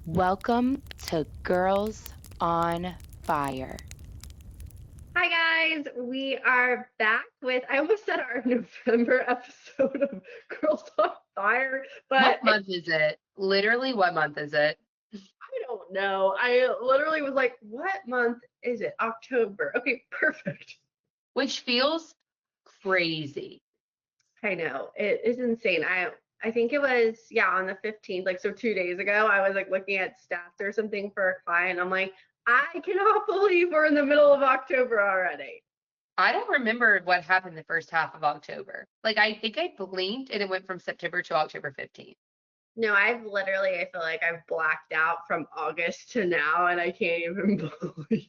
Welcome to Girls on Fire. Hi guys, we are back with I almost said our November episode of Girls on Fire, but What month is it? Literally, what month is it? I don't know. I literally was like, what month is it? October. Okay, perfect. Which feels crazy. I know. It is insane. I think it was on the 15th, like so 2 days ago, I was like looking at stats or something for a client. I'm like, I cannot believe we're in the middle of October already. I don't remember what happened the first half of October. Like, I think I blinked and it went from September to October 15th. No, I feel like I've blacked out from August to now, and I can't even believe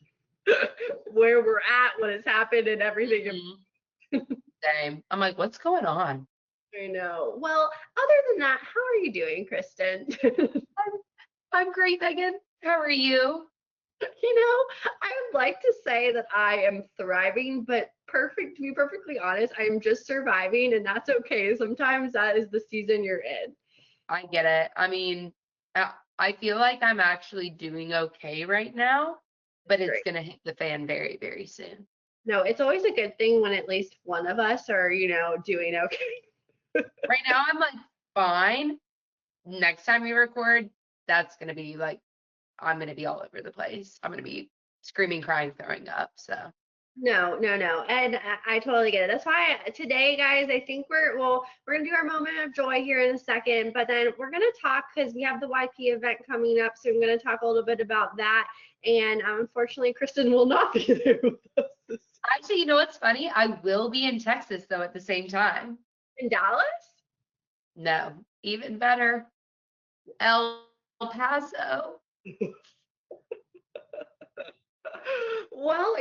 where we're at, what has happened, and everything. Mhm. Same. I'm like, what's going on? I know. Well, other than that, how are you doing, Kristen? I'm, I'm great, Megan. How are you? I would like to say that I am thriving, but to be perfectly honest, I am just surviving, and that's okay. Sometimes that is the season you're in. I get it. I mean, I feel like I'm actually doing okay right now, but it's Great. going to hit the fan very, very soon. No, it's always a good thing when at least one of us are, doing okay. Right now, I'm like fine. Next time we record, that's gonna be like I'm gonna be all over the place. I'm gonna be screaming, crying, throwing up. So No, no, no. And I totally get it. That's why today, guys, I think we're gonna do our moment of joy here in a second, but then we're gonna talk because we have the YP event coming up. So I'm gonna talk a little bit about that. And unfortunately, Kristen will not be there with us actually, you know what's funny? I will be in Texas though at the same time. in Dallas. No, even better, El Paso. Well,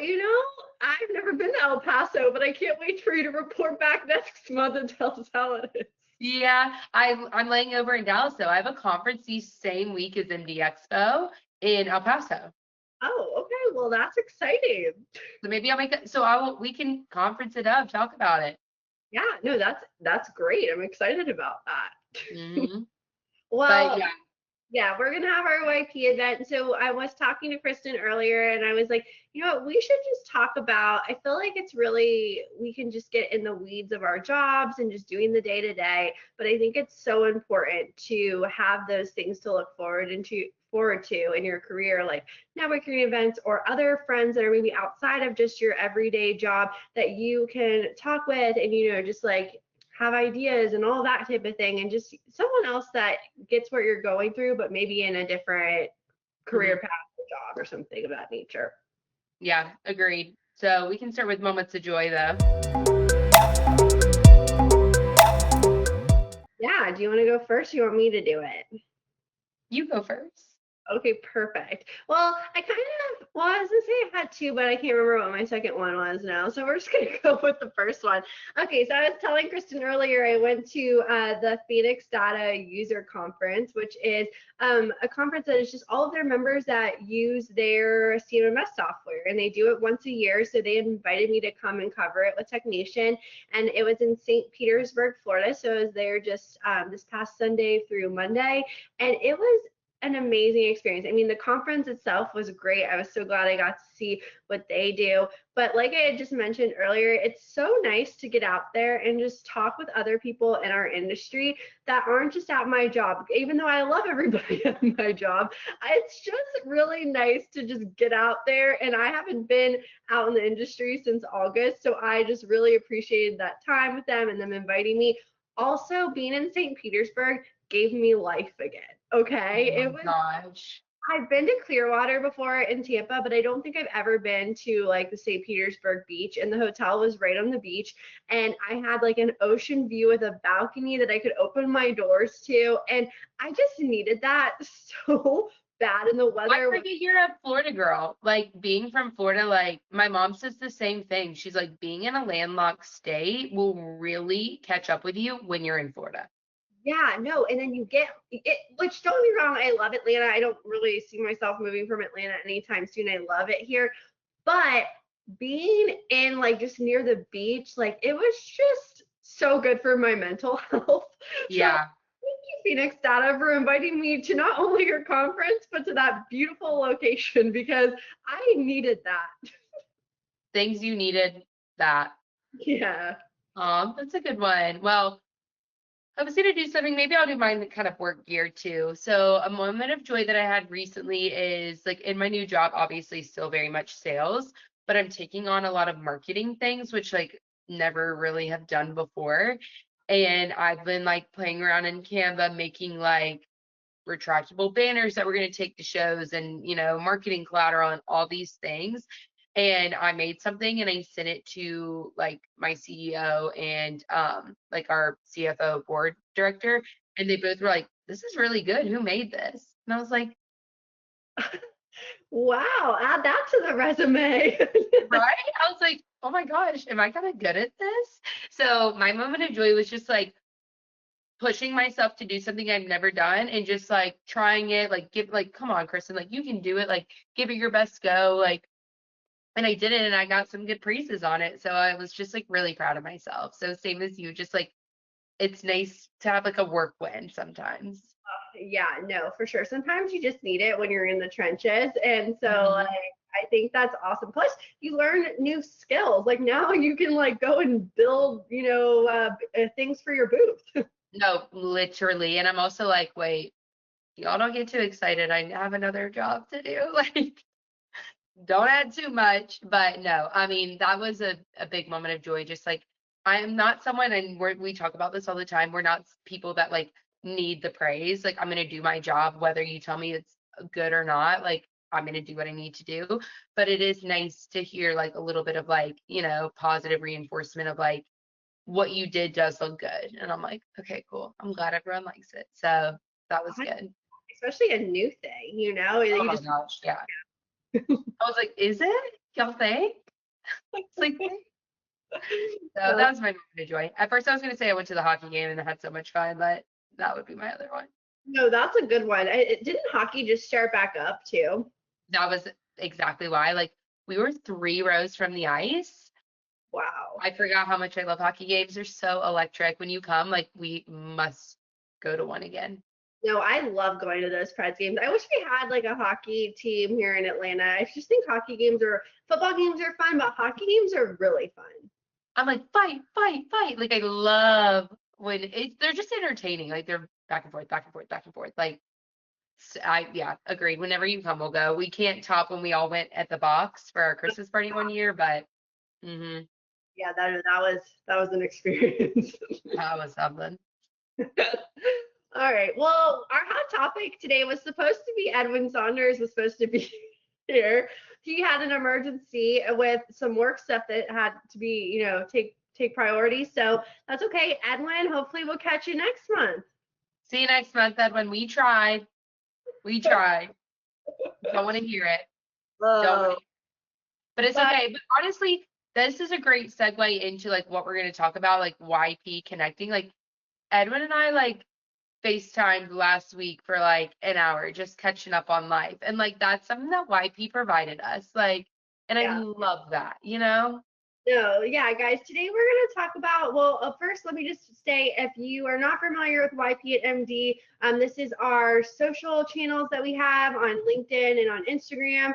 I've never been to El Paso, but I can't wait for you to report back next month and tell us how it is. Yeah, I'm laying over in Dallas though. I have a conference the same week as MD Expo in El Paso. Oh, okay. Well, that's exciting. So maybe I'll make it. So I will. We can conference it up, talk about it. Yeah, no, that's great. I'm excited about that. Hmm. But Well, yeah, yeah, we're gonna have our YP event. So I was talking to Kristen earlier and I was like, you know what, we should just talk about, I feel like it's really, we can just get in the weeds of our jobs and just doing the day to day. But I think it's so important to have those things to look forward to in your career, like networking events or other friends that are maybe outside of just your everyday job that you can talk with and just like have ideas and all that type of thing, and just someone else that gets what you're going through but maybe in a different career mhm, path or job or something of that nature. yeah, agreed. So we can start with moments of joy though. Yeah, do you want to go first or you want me to do it? You go first. Okay, perfect. Well, I was gonna say I had two, but I can't remember what my second one was now. So we're just gonna go with the first one. Okay, so I was telling Kristen earlier, I went to the Phoenix Data User Conference, which is a conference that is just all of their members that use their CMMS software, and they do it once a year. So they invited me to come and cover it with TechNation, and it was in St. Petersburg, Florida. So I was there just this past Sunday through Monday, and it was an amazing experience. I mean, the conference itself was great. I was so glad I got to see what they do. But like I had just mentioned earlier, it's so nice to get out there and just talk with other people in our industry that aren't just at my job. Even though I love everybody at my job, it's just really nice to just get out there. And I haven't been out in the industry since August. So I just really appreciated that time with them and them inviting me. Also, being in St. Petersburg gave me life again. Oh Okay. my gosh. I've been to Clearwater before in Tampa, but I don't think I've ever been to like the St. Petersburg beach. And the hotel was right on the beach. And I had like an ocean view with a balcony that I could open my doors to. And I just needed that so bad. And the I weather was, forget you're a Florida girl. Like being from Florida, like my mom says the same thing. She's like, being in a landlocked state will really catch up with you when you're in Florida. yeah, no. And then you get it, which don't get me wrong, I love Atlanta. I don't really see myself moving from Atlanta anytime soon. I love it here. But being in like just near the beach, like it was just so good for my mental health. So Yeah. Phoenix Data for inviting me to not only your conference, but to that beautiful location because I needed that. Things you needed that. Yeah. That's a good one. Well, I was gonna do something, maybe I'll do mine that kind of work gear too. So a moment of joy that I had recently is like in my new job, obviously still very much sales, but I'm taking on a lot of marketing things, which like never really have done before. And I've been like playing around in Canva, making like retractable banners that we're going to take to shows and, marketing collateral and all these things. And I made something and I sent it to like my CEO and like our CFO board director. And they both were like, this is really good. Who made this? And I was like, Wow, add that to the resume. right? I was like, oh my gosh, am I kind of good at this? So my moment of joy was just like pushing myself to do something I've never done and just like trying it, like come on, Kristen, like you can do it, like give it your best go, like, and I did it and I got some good praises on it. So I was just like really proud of myself. So same as you, just like it's nice to have like a work win sometimes. Yeah, no, for sure. Sometimes you just need it when you're in the trenches. And so Mhm. like I think that's awesome. Plus you learn new skills. Like now you can like go and build, things for your booth. No, literally. And I'm also like, wait, y'all don't get too excited. I have another job to do. Like, don't add too much. But no, I mean, that was a big moment of joy. Just like, I am not someone, and we talk about this all the time. We're not people that like need the praise. Like, I'm going to do my job, whether you tell me it's good or not. Like, I'm going to do what I need to do. But it is nice to hear like a little bit of like, positive reinforcement of like, what you did does look good. And I'm like, okay, cool. I'm glad everyone likes it. So that was good. Especially a new thing, Oh you my just gosh. Yeah. I was like, is it? Y'all think? It's like, so that was my moment of joy. At first, I was going to say I went to the hockey game and I had so much fun, but that would be my other one. no, that's a good one. Didn't hockey just start back up too? That was exactly why. Like, we were 3 rows from the ice. Wow. I forgot how much I love hockey games. They're so electric. When you come, like, we must go to one again. No, I love going to those Preds games. I wish we had like a hockey team here in Atlanta. I just think football games are fun, but hockey games are really fun. I'm like, fight, fight, fight. Like, I love when they're just entertaining. Like, they're back and forth, back and forth, back and forth. Like, yeah, agreed. Whenever you come, we'll go. We can't top when we all went at the box for our Christmas party one year, but Yeah, that was an experience. that was something. All right. Well, our hot topic today was supposed to be Edwin Saunders was supposed to be here. He had an emergency with some work stuff that had to be, take priority. So that's okay. Edwin, hopefully we'll catch you next month. See you next month, Edwin. We tried. We tried. Don't want to hear it. Don't want to. But it's okay. But honestly, this is a great segue into like what we're going to talk about, like YP connecting. Like Edwin and I like FaceTimed last week for like an hour just catching up on life. And like that's something that YP provided us. Like, and I Yeah. love that, you know? No, yeah, guys, today we're going to talk about, well, first, let me just say, if you are not familiar with YP at MD, this is our social channels that we have on LinkedIn and on Instagram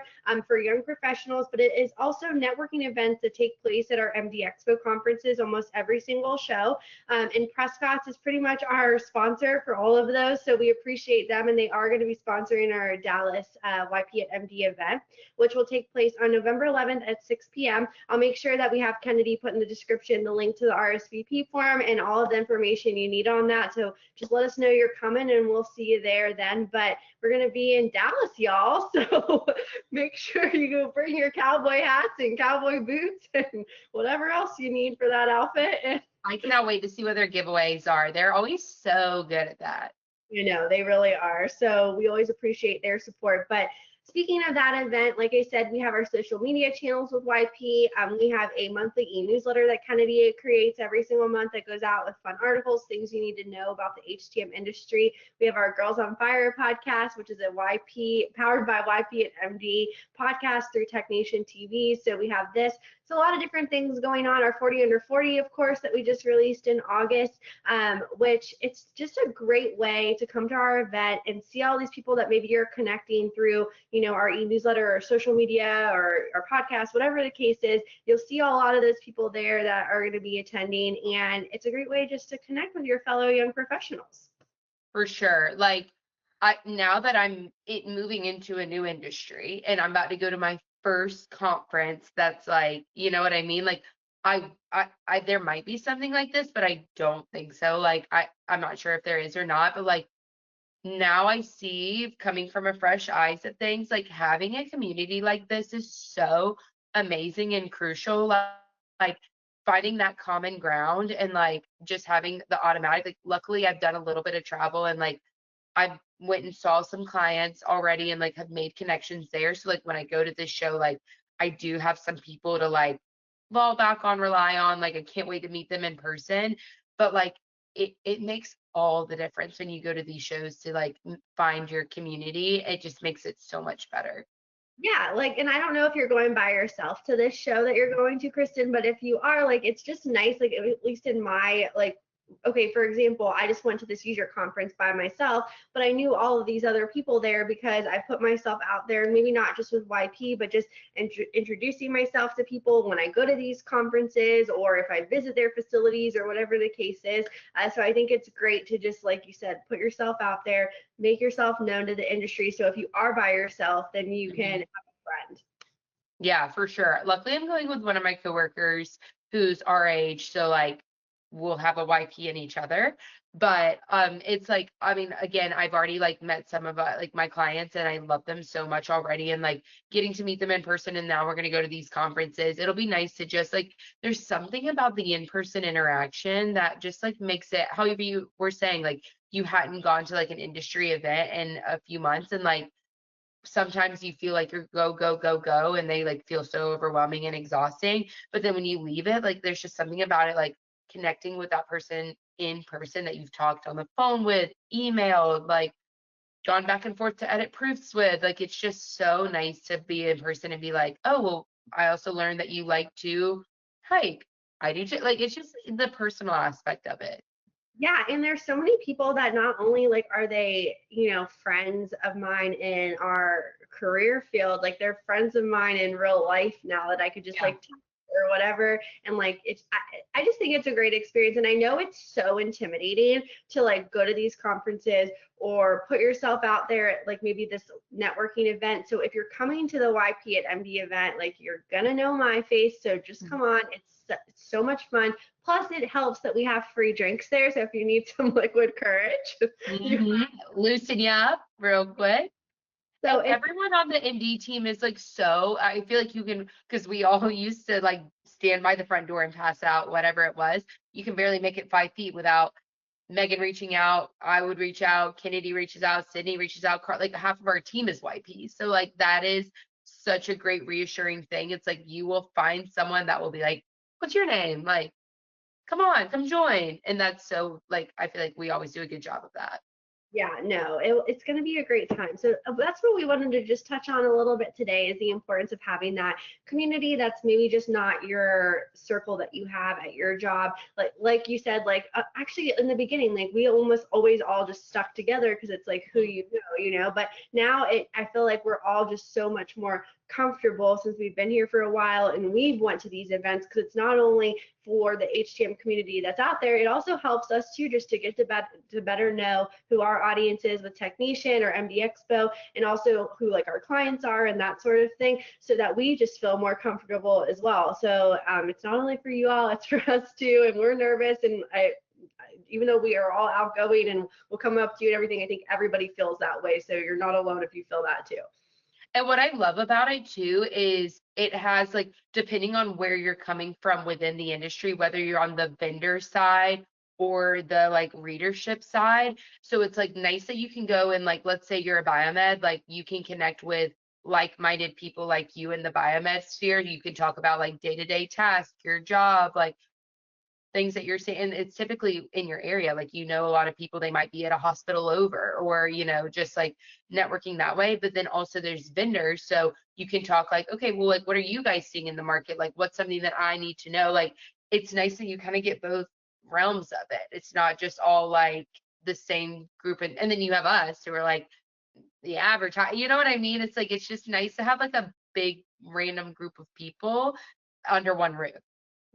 for young professionals, but it is also networking events that take place at our MD Expo conferences, almost every single show. And Prescott's is pretty much our sponsor for all of those, so we appreciate them, and they are going to be sponsoring our Dallas YP at MD event, which will take place on November 11th at 6 p.m. I'll make sure that we have Kennedy put in the description the link to the RSVP form and all of the information you need on that. So just let us know you're coming and we'll see you there then. But we're going to be in Dallas, y'all. So make sure you go bring your cowboy hats and cowboy boots and whatever else you need for that outfit. And I cannot wait to see what their giveaways are. They're always so good at that. they really are. So we always appreciate their support. But speaking of that event, like I said, we have our social media channels with YP. We have a monthly e-newsletter that Kennedy creates every single month that goes out with fun articles, things you need to know about the HTM industry. We have our Girls on Fire podcast, which is a YP, powered by YP at MD podcast through TechNation TV. So we have this. So a lot of different things going on. Our 40 under 40, of course, that we just released in August, which it's just a great way to come to our event and see all these people that maybe you're connecting through, our e-newsletter or social media or podcast, whatever the case is. You'll see a lot of those people there that are going to be attending, and it's a great way just to connect with your fellow young professionals. For sure. Like now that moving into a new industry and I'm about to go to my first conference, that's like, you know what I mean? Like I there might be something like this, but I don't think so. Like I'm not sure if there is or not, but like now I see coming from a fresh eyes at things, like having a community like this is so amazing and crucial. Like finding that common ground and like just having the automatic, like luckily I've done a little bit of travel and like I've went and saw some clients already and like have made connections there. So like when I go to this show, like I do have some people to like fall back on, rely on. Like I can't wait to meet them in person. But like it makes all the difference when you go to these shows to like find your community. It just makes it so much better. Yeah, like, and I don't know if you're going by yourself to this show that you're going to, Kristen, but if you are, like, it's just nice, like, at least in my, like, okay, for example, I just went to this user conference by myself, but I knew all of these other people there because I put myself out there, maybe not just with YP, but just introducing myself to people when I go to these conferences or if I visit their facilities or whatever the case is. So I think it's great to just, like you said, put yourself out there, make yourself known to the industry. So if you are by yourself, then you can have a friend. Yeah, for sure. Luckily, I'm going with one of my coworkers who's our age, so like we'll have a YP in each other. But it's like I mean, again, I've already like met some of like my clients, and I love them so much already, and like getting to meet them in person. And now we're gonna go to these conferences. It'll be nice to just like there's something about the in-person interaction that just like makes it. However, you were saying like you hadn't gone to like an industry event in a few months, and like sometimes you feel like you're go, go, go, go, and they like feel so overwhelming and exhausting. But then when you leave it, like there's just something about it, like connecting with that person in person that you've talked on the phone with, emailed, like gone back and forth to edit proofs with. Like it's just so nice to be in person and be like, oh, well, I also learned that you like to hike. I do too. Like it's just the personal aspect of it. Yeah, and there's so many people that not only like are they, friends of mine in our career field, like they're friends of mine in real life now that I could just Yeah. like text or whatever. And like I just think it's a great experience. And I know it's so intimidating to like go to these conferences or put yourself out there at like maybe this networking event. So if you're coming to the YP at MD event, like you're gonna know my face. So just come on. It's so much fun. Plus, it helps that we have free drinks there. So if you need some liquid courage, Loosen you up real quick. so And it's everyone on the MD team is like so, I feel like you can, because we all used to like stand by the front door and pass out whatever it was. You can barely make it 5 feet without Megan reaching out. I would reach out. Kennedy reaches out. Sydney reaches out. Like half of our team is YP. So like that is such a great reassuring thing. It's like you will find someone that will be like, what's your name? Like, come on, come join. And that's so like, I feel like we always do a good job of that. Yeah, no, it's going to be a great time. So that's what we wanted to just touch on a little bit today is the importance of having that community that's maybe just not your circle that you have at your job. Like you said, like actually in the beginning, like we almost always all just stuck together because it's like who you know. But now I feel like we're all just so much more comfortable since we've been here for a while and we've went to these events because it's not only for the HTM community that's out there, it also helps us too just to get to better know who our audience is with TechNation or MD Expo and also who like our clients are and that sort of thing so that we just feel more comfortable as well. So it's not only for you all, it's for us too, and we're nervous and even though we are all outgoing and we'll come up to you and everything, I think everybody feels that way. So you're not alone if you feel that too. And what I love about it too is it has like, depending on where you're coming from within the industry, whether you're on the vendor side or the like readership side. So it's like nice that you can go and like, let's say you're a biomed, like you can connect with like-minded people like you in the biomed sphere. You can talk about like day-to-day tasks, your job, like things that you're seeing. And it's typically in your area. Like, a lot of people, they might be at a hospital over, or, just like networking that way. But then also there's vendors. So you can talk like, okay, well, like, what are you guys seeing in the market? Like, what's something that I need to know? Like, it's nice that you kind of get both realms of it. It's not just all like the same group. And then you have us who are like the advertise, you know what I mean? It's like, it's just nice to have like a big random group of people under one roof.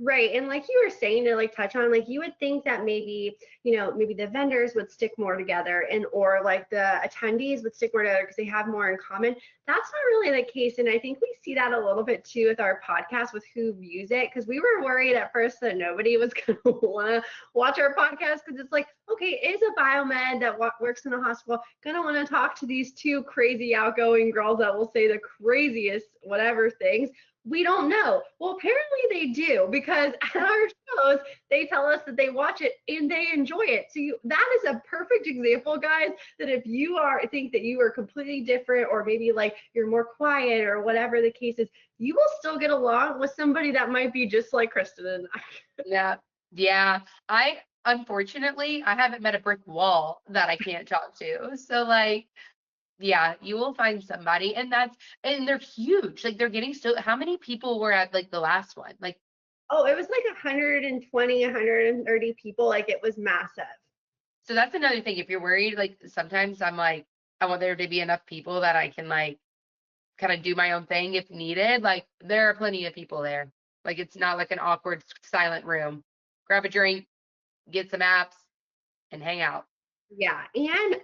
Right. And like you were saying, to like touch on, like you would think that maybe, maybe the vendors would stick more together, and or like the attendees would stick more together because they have more in common. That's not really the case. And I think we see that a little bit too with our podcast with who views it, because we were worried at first that nobody was going to want to watch our podcast, because it's like, okay, is a biomed that works in a hospital going to want to talk to these two crazy outgoing girls that will say the craziest whatever things? We don't know. Well, apparently they do, because at our shows, they tell us that they watch it and they enjoy it. So that is a perfect example, guys, that if you think that you are completely different, or maybe like you're more quiet or whatever the case is, you will still get along with somebody that might be just like Kristen and I. Yeah. Yeah. Unfortunately, I haven't met a brick wall that I can't talk to. So like, yeah, you will find somebody, and they're huge. Like, they're getting how many people were at like the last one? Like, oh, it was like 120, 130 people. Like, it was massive. So that's another thing. If you're worried, like sometimes I'm like, I want there to be enough people that I can like kind of do my own thing if needed. Like, there are plenty of people there. Like, it's not like an awkward silent room. Grab a drink, get some apps, and hang out. Yeah. And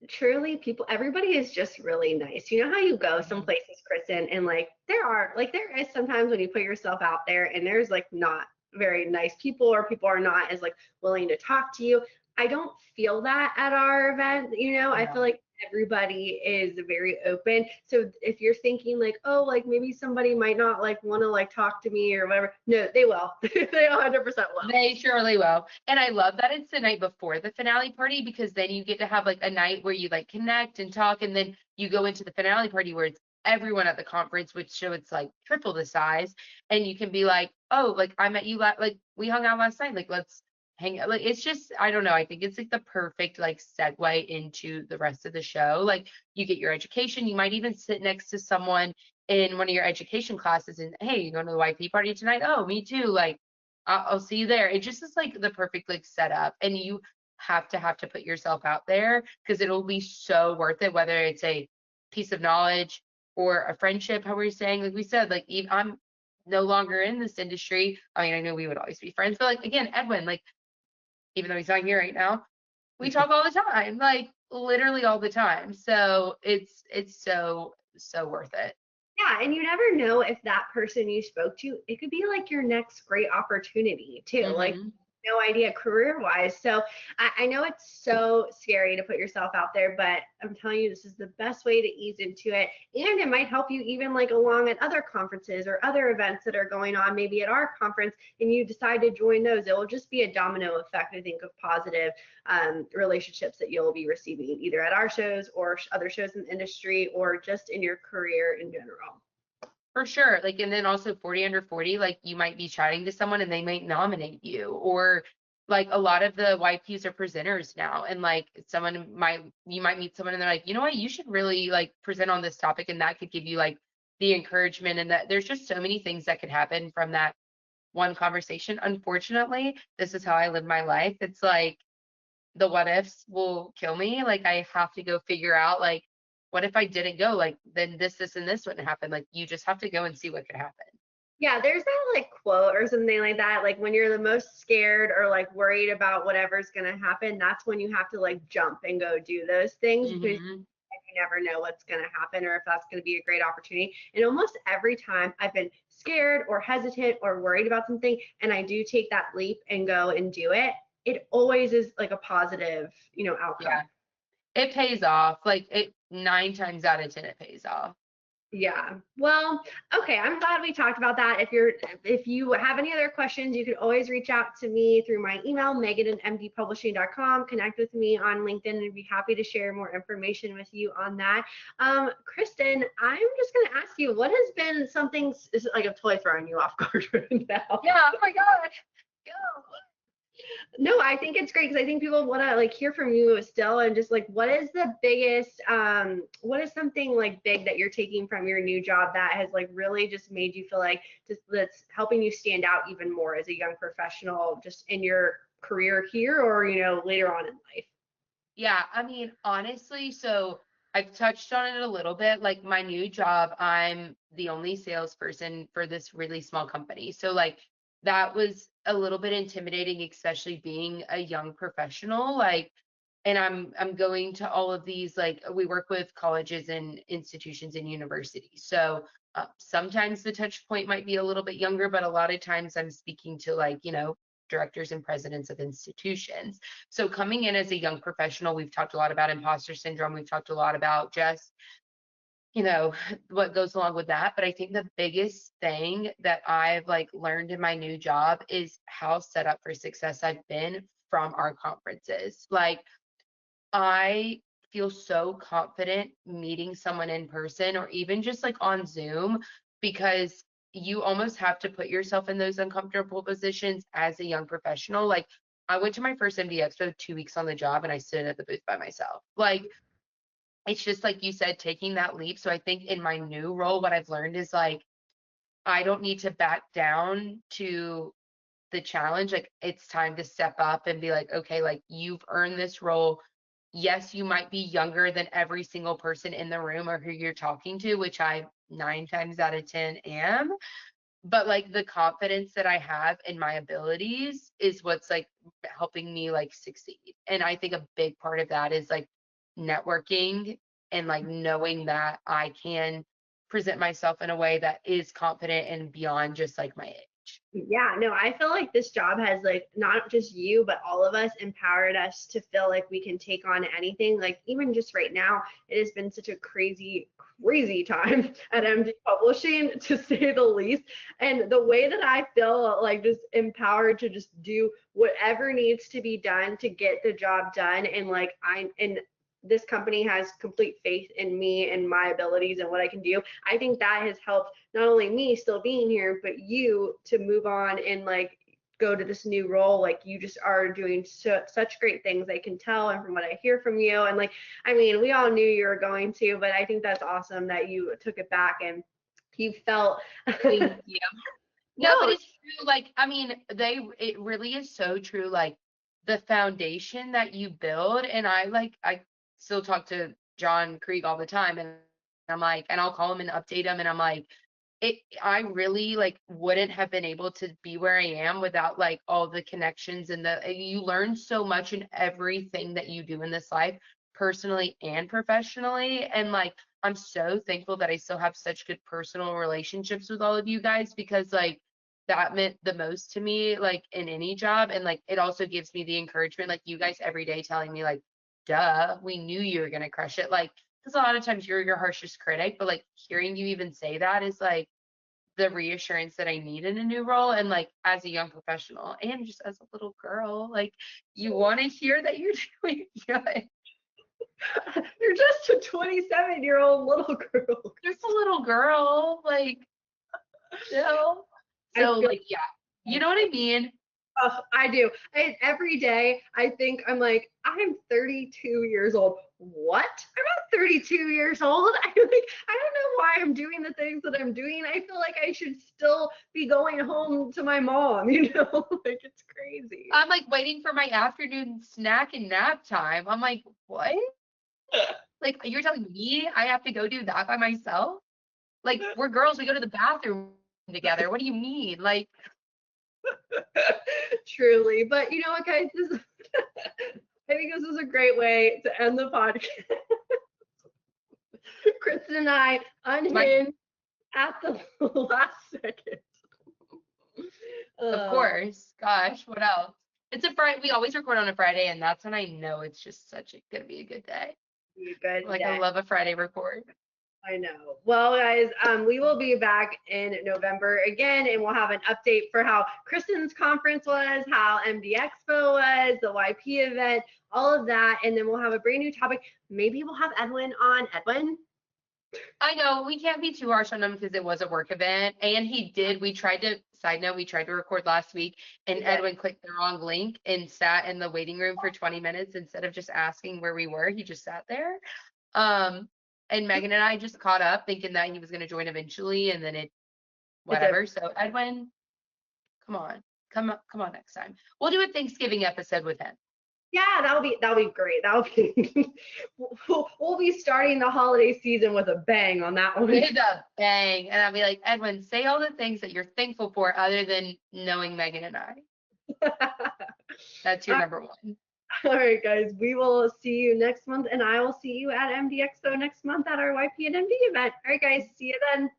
truly, everybody is just really nice. You know how you go some places, Kristen, and like there is sometimes when you put yourself out there and there's like not very nice people, or people are not as like willing to talk to you. I don't feel that at our event. I feel like everybody is very open. So if you're thinking like, oh, like maybe somebody might not like want to like talk to me or whatever, no, they will. They 100% will. They surely will. And I love that it's the night before the finale party, because then you get to have like a night where you like connect and talk, and then you go into the finale party where it's everyone at the conference, which show it's like triple the size, and you can be like, oh, like I met you like we hung out last night, like let's hang out. Like, it's just, I don't know, I think it's like the perfect like segue into the rest of the show. Like, you get your education, you might even sit next to someone in one of your education classes, and hey, you going to the YP party tonight? Oh, me too. Like, I'll see you there. It just is like the perfect like setup, and you have to put yourself out there, because it'll be so worth it, whether it's a piece of knowledge or a friendship. How were you saying? Like we said, like I'm no longer in this industry. I mean, I know we would always be friends, but like again, Edwin, like even though he's not here right now, we talk all the time, like literally all the time. So it's so worth it. Yeah, and you never know if that person you spoke to, it could be like your next great opportunity too. Like, Mhm. no idea career wise. So I know it's so scary to put yourself out there, but I'm telling you, this is the best way to ease into it. And it might help you even like along at other conferences or other events that are going on, maybe at our conference, and you decide to join those. It will just be a domino effect, I think, of positive relationships that you'll be receiving either at our shows or other shows in the industry, or just in your career in general. For sure. Like, and then also 40 under 40, like you might be chatting to someone and they might nominate you, or like a lot of the YPs are presenters now. And like you might meet someone and they're like, you know what, you should really like present on this topic. And that could give you like the encouragement, and that there's just so many things that could happen from that one conversation. Unfortunately, this is how I live my life. It's like the what ifs will kill me. Like, I have to go figure out like, what if I didn't go? Like, then this and this wouldn't happen. Like, you just have to go and see what could happen. Yeah, there's that like quote or something like that. Like, when you're the most scared or like worried about whatever's gonna happen, that's when you have to like jump and go do those things, because Hmm. you never know what's gonna happen or if that's gonna be a great opportunity. And almost every time I've been scared or hesitant or worried about something, and I do take that leap and go and do it, it always is like a positive, outcome. Yeah, it pays off. Like, it 9 times out of 10, it pays off. Yeah. Well, okay. I'm glad we talked about that. If you have any other questions, you can always reach out to me through my email, megan@mdpublishing.com. Connect with me on LinkedIn, and be happy to share more information with you on that. Kristen, I'm just going to ask you, what has been something, is it like I'm totally throwing you off guard right now? Yeah. Oh my gosh. Go. No, I think it's great because I think people want to like hear from you still, and just like what is the biggest what is something like big that you're taking from your new job that has like really just made you feel like just that's helping you stand out even more as a young professional just in your career here or later on in life? Yeah, I mean, honestly, so I've touched on it a little bit. Like my new job, I'm the only salesperson for this really small company. So like that was a little bit intimidating, especially being a young professional. Like, and I'm going to all of these, like we work with colleges and institutions and universities. So sometimes the touch point might be a little bit younger, but a lot of times I'm speaking to like, directors and presidents of institutions. So coming in as a young professional, we've talked a lot about imposter syndrome. We've talked a lot about just, what goes along with that. But I think the biggest thing that I've like learned in my new job is how set up for success I've been from our conferences. Like I feel so confident meeting someone in person or even just like on Zoom because you almost have to put yourself in those uncomfortable positions as a young professional. Like I went to my first MD Expo 2 weeks on the job and I stood at the booth by myself. Like it's just like you said, taking that leap. So I think in my new role, what I've learned is like I don't need to back down to the challenge. Like it's time to step up and be like, okay, like you've earned this role. Yes, you might be younger than every single person in the room or who you're talking to, which I 9 times out of 10 am. But like the confidence that I have in my abilities is what's like helping me like succeed. And I think a big part of that is like networking and like knowing that I can present myself in a way that is confident and beyond just like my age. Yeah, no, I feel like this job has like not just you, but all of us empowered us to feel like we can take on anything. Like even just right now, it has been such a crazy, crazy time at MD Publishing to say the least. And the way that I feel like just empowered to just do whatever needs to be done to get the job done. And like and this company has complete faith in me and my abilities and what I can do. I think that has helped not only me still being here, but you to move on and like go to this new role. Like you just are doing such great things. I can tell, and from what I hear from you, and like, I mean, we all knew you were going to, but I think that's awesome that you took it back and you felt. Thank you. No, but No, it's true. Like, I mean, it really is so true. Like the foundation that you build, and I still talk to John Krieg all the time, and I'm like, and I'll call him and update him, and I'm like, I really like wouldn't have been able to be where I am without like all the connections and you learn so much in everything that you do in this life, personally and professionally. And like, I'm so thankful that I still have such good personal relationships with all of you guys because like that meant the most to me, like in any job. And like, it also gives me the encouragement, like you guys every day telling me like, duh, we knew you were going to crush it. Like, because a lot of times you're your harshest critic, but like hearing you even say that is like the reassurance that I need in a new role. And like as a young professional and just as a little girl, like you want to hear that you're doing good. you're just a 27-year-old little girl. Just a little girl, like still. I So feel like yeah, you know what I mean? Oh, I do. Every day I think I'm like, I'm 32 years old. What? I'm not 32 years old. I don't know why I'm doing the things that I'm doing. I feel like I should still be going home to my mom, like it's crazy. I'm like waiting for my afternoon snack and nap time. I'm like, what? Like you're telling me I have to go do that by myself? Like we're girls, we go to the bathroom together. What do you mean? Like Truly. But you know what, guys? I think this is a great way to end the podcast. Kristen and I my unhinged at the last second. Of Uh, course. Gosh, what else? It's a Friday. We always record on a Friday, and that's when I know it's just gonna be a good day. be a good Like I day. love a Friday record. I know. Well, guys, we will be back in November again, and we'll have an update for how Kristen's conference was, how MD Expo was, the YP event, all of that, and then we'll have a brand new topic. Maybe we'll have Edwin on. Edwin? I know we can't be too harsh on him because it was a work event, and we tried to side note, we tried to record last week and Yeah. Edwin clicked the wrong link and sat in the waiting room for 20 minutes instead of just asking where we were. He just sat there. And Megan and I just caught up thinking that he was going to join eventually, and then whatever. So Edwin, come on, come on next time. We'll do a Thanksgiving episode with him. Yeah, that'll be great. That'll be we'll be starting the holiday season with a bang on that one. With a bang. And I'll be like, Edwin, say all the things that you're thankful for other than knowing Megan and I. That's your number one. All right, guys, we will see you next month, and I will see you at MD Expo next month at our YP and MD event. All right, guys, see you then.